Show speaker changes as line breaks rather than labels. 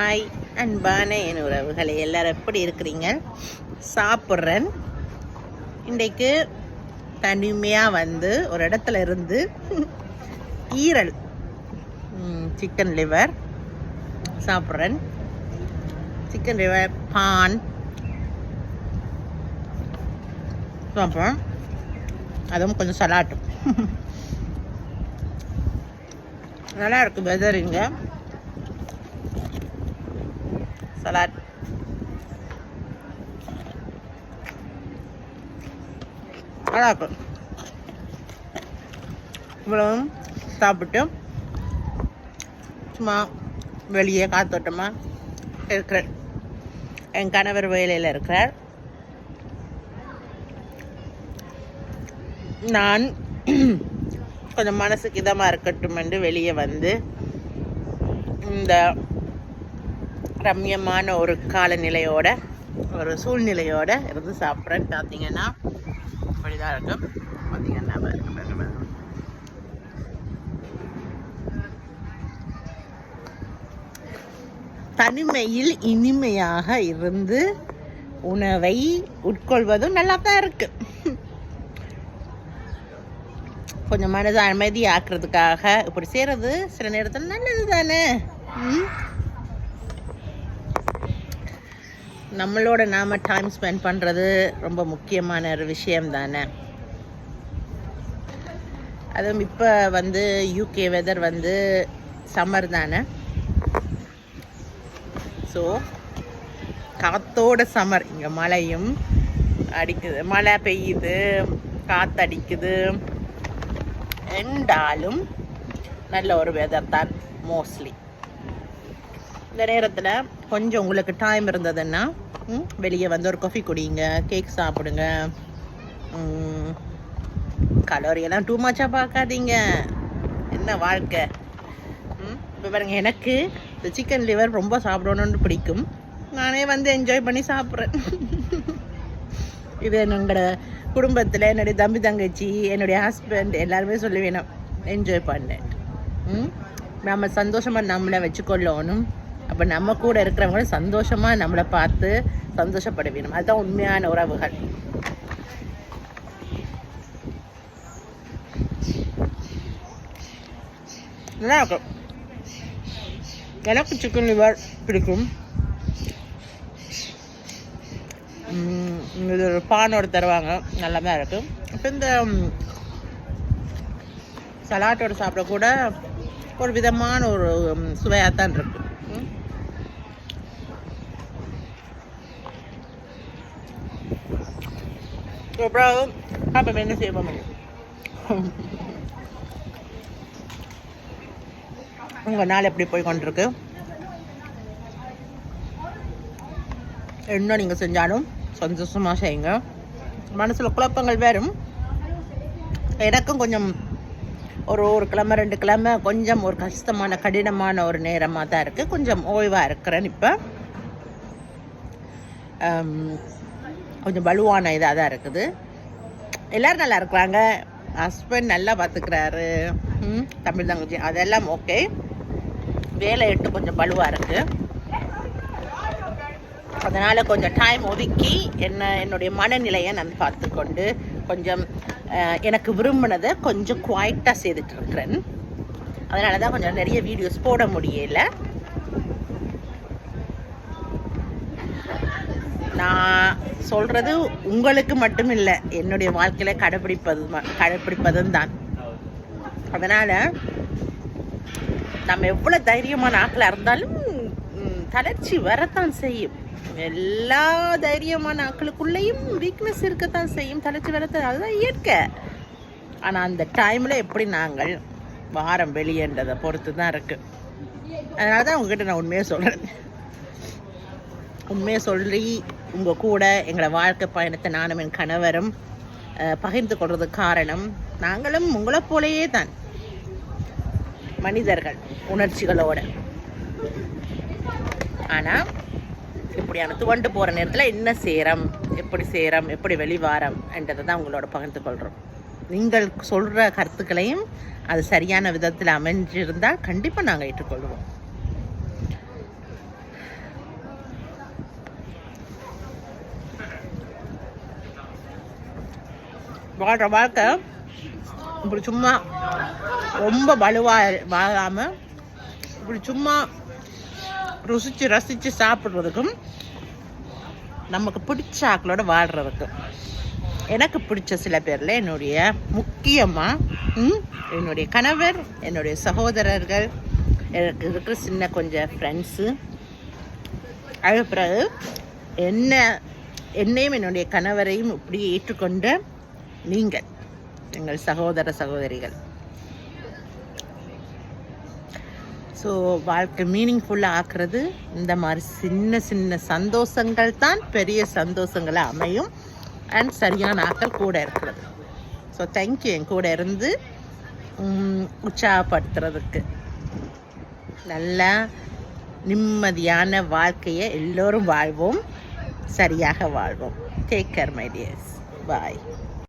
ஆய் அன்பான என் உறவுகளை எல்லாரும் எப்படி இருக்கிறீங்க? சாப்பிட்றேன். இன்றைக்கு தனிமையாக வந்து ஒரு இடத்துல இருந்து ஈரல் சிக்கன் லிவர் சாப்பிட்றேன். சிக்கன் லிவர் பான் சாப்பிட்றேன். அதுவும் கொஞ்சம் சலாட்டும் நல்லா இருக்குது. வெதர் இங்கே சலாட் நல்லா இருக்கும். இவ்வளவும் சாப்பிட்டு சும்மா வெளியே காத்தோட்டமாக இருக்கிறேன். என் கணவர் வேலையில் இருக்கிறார். நான் கொஞ்சம் மனசுக்கு இதமாக இருக்கட்டும் என்று வெளியே வந்து இந்த ரம்யமான ஒரு காலநிலையோட ஒரு சூழ்நிலையோட இருந்து சாப்பிட்றேன்னு பார்த்தீங்கன்னா அப்படிதான் இருக்கும். பார்த்தீங்கன்னா தனிமையில் இனிமையாக இருந்து உணவை உட்கொள்வதும் நல்லா தான் இருக்கு. கொஞ்சம் மனதை அமைதியாக்குறதுக்காக இப்படி செய்கிறது சில நேரத்தில் நல்லது தானே. நம்மளோட நாம டைம் ஸ்பெண்ட் பண்ணுறது ரொம்ப முக்கியமான ஒரு விஷயம் தானே. அதுவும் இப்போ வந்து யூகே வெதர் வந்து சம்மர் தானே. ஸோ காத்தோட சம்மர். இங்கே மழையும் அடிக்குது, மழை பெய்யுது, காற்றடிக்குது. என்றாலும் நல்ல ஒரு வெதர் தான் மோஸ்ட்லி. இந்த நேரத்தில் கொஞ்சம் உங்களுக்கு டைம் இருந்ததுன்னா வெளியே வந்து ஒரு காஃபி குடிங்க, கேக் சாப்பிடுங்க. கலோரியெல்லாம் டூ மச்சாக பார்க்காதீங்க. என்ன வாழ்க்கை. இப்போ பாருங்க, எனக்கு இந்த சிக்கன் லிவர் ரொம்ப சாப்பிடணுன்னு பிடிக்கும். நானே வந்து என்ஜாய் பண்ணி சாப்பிட்றேன். இது என்னோட குடும்பத்தில் என்னுடைய தம்பி தங்கச்சி என்னுடைய ஹஸ்பண்ட் எல்லாருமே சொல்லி வேணும் என்ஜாய் பண்ணேன். நம்ம சந்தோஷமாக நம்மளை வச்சுக்கொள்ளணும். அப்போ நம்ம கூட இருக்கிறவங்களும் சந்தோஷமாக நம்மளை பார்த்து சந்தோஷப்பட வேணும். அதுதான் உண்மையான உறவுகள். நல்லா இருக்கும். எனக்கு சிக்கன் லிவர் பிடிக்கும். இது ஒரு பானோடு தருவாங்க, நல்லா தான் இருக்கும். இப்போ இந்த சலாட்டோடு சாப்பிட கூட ஒரு விதமான ஒரு சுவையாக தான் இருக்கு. அப்புறம் அப்போ என்ன செய்வோம், உங்கள் நாள் எப்படி போய் கொண்டிருக்கு? என்ன நீங்கள் செஞ்சாலும் சந்தோஷமாக செய்யுங்க. மனசில் குழப்பங்கள் வரும். எனக்கும் கொஞ்சம் ஒரு கிழமை 2 கிழமை கொஞ்சம் ஒரு கஷ்டமான கடினமான ஒரு நேரமாக தான் இருக்குது. கொஞ்சம் ஓய்வாக இருக்கிறேன். இப்போ கொஞ்சம் வலுவான இதாக தான் இருக்குது. எல்லோரும் நல்லா இருக்கிறாங்க. ஹஸ்பண்ட் நல்லா பார்த்துக்கிறாரு. தமிழ் தங்கச்சி அதெல்லாம் ஓகே. வேலை எட்டு கொஞ்சம் வலுவாக இருக்குது. அதனால் கொஞ்சம் டைம் ஒதுக்கி என்னுடைய மனநிலையை நான் பார்த்துக்கொண்டு கொஞ்சம் எனக்கு விரும்பினதை கொஞ்சம் குவாய்ட்டாக செய்துட்டு இருக்கிறேன். அதனால தான் கொஞ்சம் நிறைய வீடியோஸ் போட முடியல. நான் சொல்கிறது உங்களுக்கு மட்டும் இல்லை, என்னுடைய வாழ்க்கையில் கடைப்பிடிப்பதும் தான். அதனால் நம்ம எவ்வளோ தைரியமான ஆட்களாக இருந்தாலும் தளர்ச்சி வரத்தான் செய்யும். எல்லா தைரியமான ஆட்களுக்குள்ளேயும் வீக்னஸ் இருக்கத்தான் செய்யும், தளர்ச்சி வரத்தான். அதுதான் இயற்கை. ஆனால் அந்த டைமில் எப்படி நாங்கள் வாரம் வெளியேன்றதை பொறுத்து தான் இருக்குது. அதனால தான் உங்ககிட்ட நான் உண்மையாக சொல்கிறேன். உண்மையை சொல்லி உங்கள் கூட எங்களை வாழ்க்கை பயணத்தை நானும் என் கணவரும் பகிர்ந்து கொள்றதுக்கு காரணம், நாங்களும் உங்களை போலேயே தான் மனிதர்கள், உணர்ச்சிகளோட. ஆனால் இப்படியான துவண்டு போகிற நேரத்தில் என்ன செய்கிறோம், எப்படி வெளிவாரம் என்றதை தான் உங்களோட பகிர்ந்து கொள்கிறோம். நீங்கள் சொல்கிற கருத்துக்களையும் அது சரியான விதத்தில் அமைஞ்சிருந்தால் கண்டிப்பாக நாங்கள் ஏற்றுக்கொள்வோம். வாழ்கிற வாழ்க்கை இப்படி சும்மா ரொம்ப வாழாமல் இப்படி சும்மா ருசித்து ரசித்து சாப்பிட்றதுக்கும் நமக்கு பிடிச்ச ஆக்களோட வாழ்கிறதுக்கும் எனக்கு பிடிச்ச சில பேரில் என்னுடைய முக்கியமாக என்னுடைய கணவர், என்னுடைய சகோதரர்கள், எனக்கு இருக்கிற சின்ன கொஞ்சம் ஃப்ரெண்ட்ஸு, அது பிறகு என்னையும் என்னுடைய கணவரையும் இப்படி ஏற்றுக்கொண்ட நீங்கள், எங்கள் சகோதர சகோதரிகள். ஸோ வாழ்க்கை மீனிங்ஃபுல்லாக ஆக்குறது இந்த மாதிரி சின்ன சின்ன சந்தோஷங்கள் தான் பெரிய சந்தோஷங்களை அமையும். அண்ட் சரியான ஆக்கள் கூட இருக்கிறது. ஸோ தேங்க்யூ என் கூட இருந்து உற்சாகப்படுத்துறதுக்கு. நல்லா நிம்மதியான வாழ்க்கையை எல்லோரும் வாழ்வோம், சரியாக வாழ்வோம். Take care my tears. Bye.